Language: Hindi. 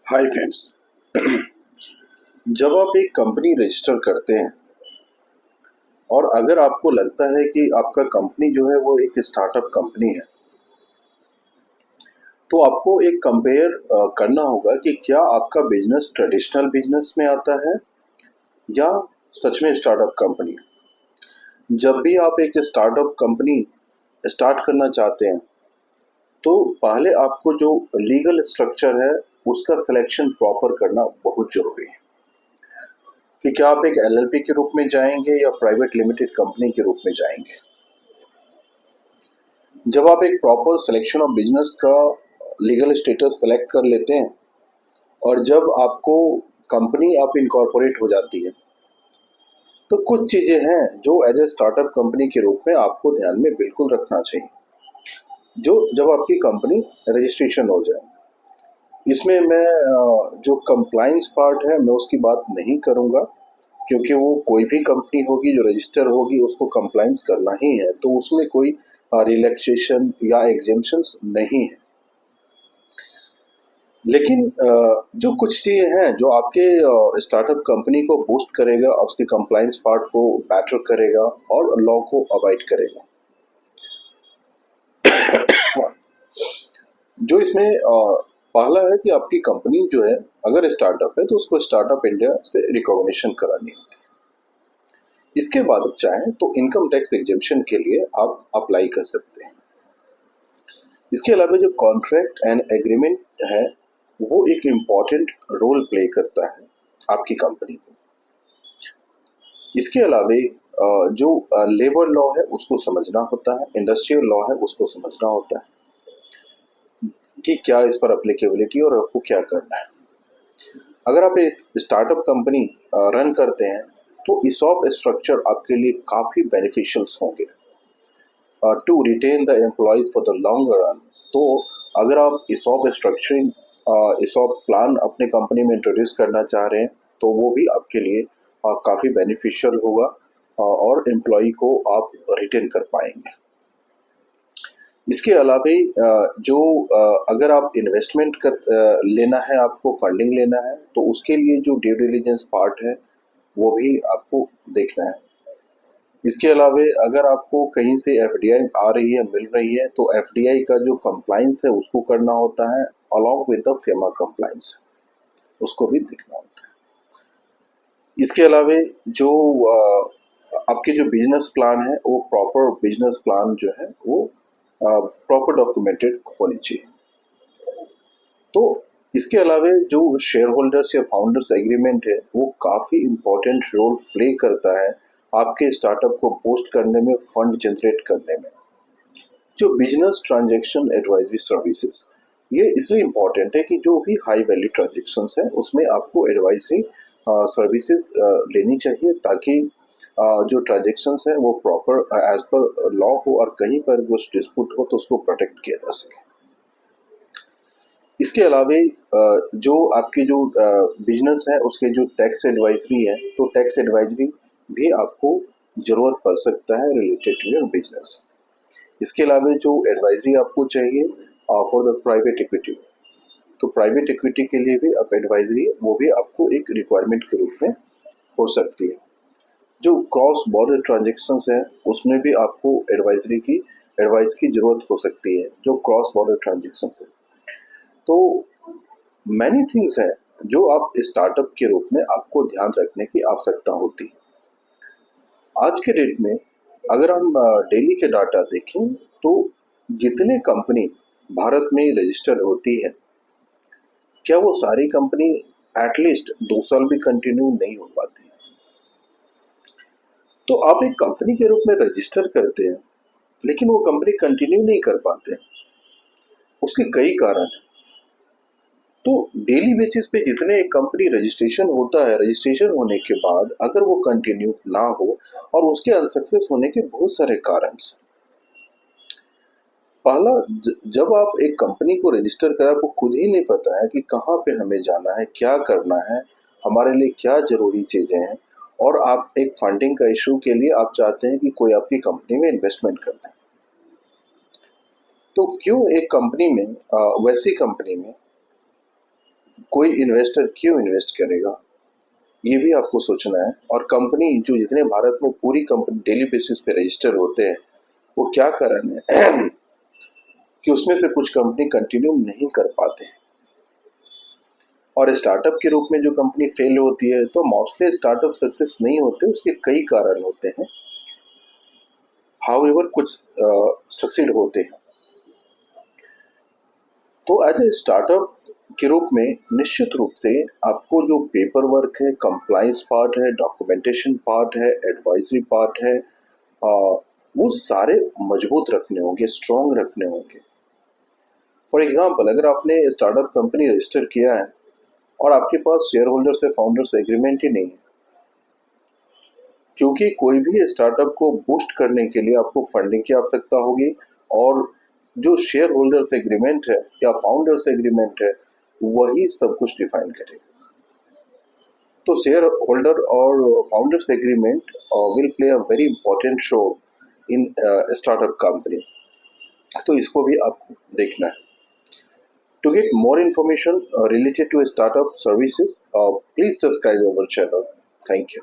Hi friends. जब आप एक कंपनी रजिस्टर करते हैं और अगर आपको लगता है कि आपका कंपनी जो है वो एक स्टार्टअप कंपनी है, तो आपको एक कंपेयर करना होगा कि क्या आपका बिजनेस ट्रेडिशनल बिजनेस में आता है या सच में स्टार्टअप कंपनी है। जब भी आप एक स्टार्टअप कंपनी स्टार्ट करना चाहते हैं, तो पहले आपको जो लीगल स्ट्रक्चर है उसका सिलेक्शन प्रॉपर करना बहुत जरूरी है कि क्या आप एक एलएलपी के रूप में जाएंगे या प्राइवेट लिमिटेड कंपनी के रूप में जाएंगे। जब आप एक प्रॉपर सिलेक्शन ऑफ बिजनेस का लीगल स्टेटस सेलेक्ट कर लेते हैं और जब आपको कंपनी आप इनकॉर्पोरेट हो जाती है, तो कुछ चीज़ें हैं जो एज ए स्टार्टअप कंपनी के रूप में आपको ध्यान में बिल्कुल रखना चाहिए। जो जब आपकी कंपनी रजिस्ट्रेशन हो जाए, इसमें मैं जो कंप्लाइंस पार्ट है मैं उसकी बात नहीं करूँगा, क्योंकि वो कोई भी कंपनी होगी जो रजिस्टर होगी उसको कंप्लाइंस करना ही है, तो उसमें कोई रिलैक्सेशन या एग्जेम्पशंस नहीं है। लेकिन जो कुछ चीज़ें हैं जो आपके स्टार्टअप कंपनी को बूस्ट करेगा और उसके कंप्लाइंस पार्ट को बेटर करेगा और लॉ को अवॉइड करेगा। जो इसमें पहला है कि आपकी कंपनी जो है अगर स्टार्टअप है तो उसको स्टार्टअप इंडिया से रिकॉग्निशन करानी होती है। इसके बाद आप चाहें तो इनकम टैक्स एग्जेम्पशन के लिए आप अप्लाई कर सकते हैं। इसके अलावा जो कॉन्ट्रैक्ट एंड एग्रीमेंट है वो एक इम्पॉर्टेंट रोल प्ले करता है आपकी कंपनी को। इसके अलावा जो लेबर लॉ है उसको समझना होता है, इंडस्ट्रियल लॉ है उसको समझना होता है कि क्या इस पर अप्लीकेबिलिटी और आपको क्या करना है। अगर आप एक स्टार्टअप कंपनी रन करते हैं तो ESOP स्ट्रक्चर आपके लिए काफ़ी बेनिफिशियल्स होंगे to retain the employees for the long run. तो अगर आप ESOP स्ट्रक्चरिंग ESOP प्लान अपने कंपनी में इंट्रोड्यूस करना चाह रहे हैं तो वो भी आपके लिए काफ़ी बेनिफिशियल होगा और एम्प्लॉय को आप रिटेन कर पाएंगे। इसके अलावा जो अगर आप इन्वेस्टमेंट कर लेना है, आपको फंडिंग लेना है, तो उसके लिए जो ड्यू डिलिजेंस पार्ट है वो भी आपको देखना है। इसके अलावा अगर आपको कहीं से एफडीआई आ रही है, मिल रही है, तो एफडीआई का जो कंप्लाइंस है उसको करना होता है along with the FEMA compliance, उसको भी देखना होता है। इसके अलावा जो आपके जो बिजनेस प्लान है वो प्रॉपर बिजनेस प्लान जो है वो प्रॉपर डॉक्यूमेंटेड होनी चाहिए। तो इसके अलावा जो शेयर होल्डर्स या फाउंडर्स एग्रीमेंट है वो काफ़ी इम्पोर्टेंट रोल प्ले करता है आपके स्टार्टअप को बूस्ट करने में, फंड जनरेट करने में। जो बिजनेस ट्रांजैक्शन एडवाइजरी सर्विसेज, ये इसलिए इम्पोर्टेंट है कि जो भी हाई वैल्यू ट्रांजेक्शन्स हैं उसमें आपको एडवाइजरी सर्विसेज लेनी चाहिए, ताकि जो ट्रांजेक्शन्स हैं वो प्रॉपर एज पर लॉ हो और कहीं पर कुछ डिस्प्यूट हो तो उसको प्रोटेक्ट किया जा सके। इसके अलावा जो आपकी जो बिजनेस है उसके जो टैक्स एडवाइजरी है, तो टैक्स एडवाइजरी भी आपको ज़रूरत पड़ सकता है रिलेटेड टू योर बिजनेस। इसके अलावा जो एडवाइजरी आपको चाहिए फॉर द प्राइवेट इक्विटी, तो प्राइवेट इक्विटी के लिए भी आप एडवाइजरी वो भी आपको एक रिक्वायरमेंट के रूप में हो सकती है। जो क्रॉस बॉर्डर ट्रांजेक्शन्स है उसमें भी आपको एडवाइस की ज़रूरत हो सकती है, जो क्रॉस बॉर्डर ट्रांजेक्शन्स है। तो मैनी थिंग्स हैं जो आप स्टार्टअप के रूप में आपको ध्यान रखने की आवश्यकता होती है। आज के डेट में अगर हम डेली के डाटा देखें तो जितने कंपनी भारत में रजिस्टर होती है, क्या वो सारी कंपनी एटलीस्ट 2 साल भी कंटिन्यू नहीं हो पाती। तो आप एक कंपनी के रूप में रजिस्टर करते हैं लेकिन वो कंपनी कंटिन्यू नहीं कर पाते, उसके कई कारण हैं। तो डेली बेसिस पे जितने एक कंपनी रजिस्ट्रेशन होता है, रजिस्ट्रेशन होने के बाद अगर वो कंटिन्यू ना हो और उसके अनसक्सेस होने के बहुत सारे कारण। पहला, जब आप एक कंपनी को रजिस्टर करें आपको खुद ही नहीं पता है कि कहाँ पे हमें जाना है, क्या करना है, हमारे लिए क्या जरूरी चीजें हैं, और आप एक फंडिंग का इशू के लिए आप चाहते हैं कि कोई आपकी कंपनी में इन्वेस्टमेंट कर दे। तो क्यों एक कंपनी में वैसी कंपनी में कोई इन्वेस्टर क्यों इन्वेस्ट करेगा, ये भी आपको सोचना है। और कंपनी जो जितने भारत में पूरी कंपनी डेली बेसिस पे रजिस्टर होते हैं, वो क्या कारण है कि उसमें से कुछ कंपनी कंटिन्यू नहीं कर पाते हैं। और स्टार्टअप के रूप में जो कंपनी फेल होती है, तो मोस्टली स्टार्टअप सक्सेस नहीं होते, उसके कई कारण होते हैं। हाउएवर कुछ सक्सीड होते हैं। तो एज ए स्टार्टअप के रूप में निश्चित रूप से आपको जो पेपर वर्क है, कंप्लायंस पार्ट है, डॉक्यूमेंटेशन पार्ट है, एडवाइजरी पार्ट है, वो सारे मजबूत रखने होंगे, स्ट्रॉन्ग रखने होंगे। फॉर एग्जाम्पल, अगर आपने स्टार्टअप कंपनी रजिस्टर किया है और आपके पास शेयर होल्डर से फाउंडर्स एग्रीमेंट ही नहीं है, क्योंकि कोई भी स्टार्टअप को बूस्ट करने के लिए आपको फंडिंग की आवश्यकता होगी, और जो शेयर होल्डर्स एग्रीमेंट है या फाउंडर्स एग्रीमेंट है, वही सब कुछ डिफाइन करेगा। तो शेयर होल्डर और founders agreement will play a very important role in startup company. तो इसको भी आपको देखना है। To get more information related to startup services, please subscribe our channel. Thank you.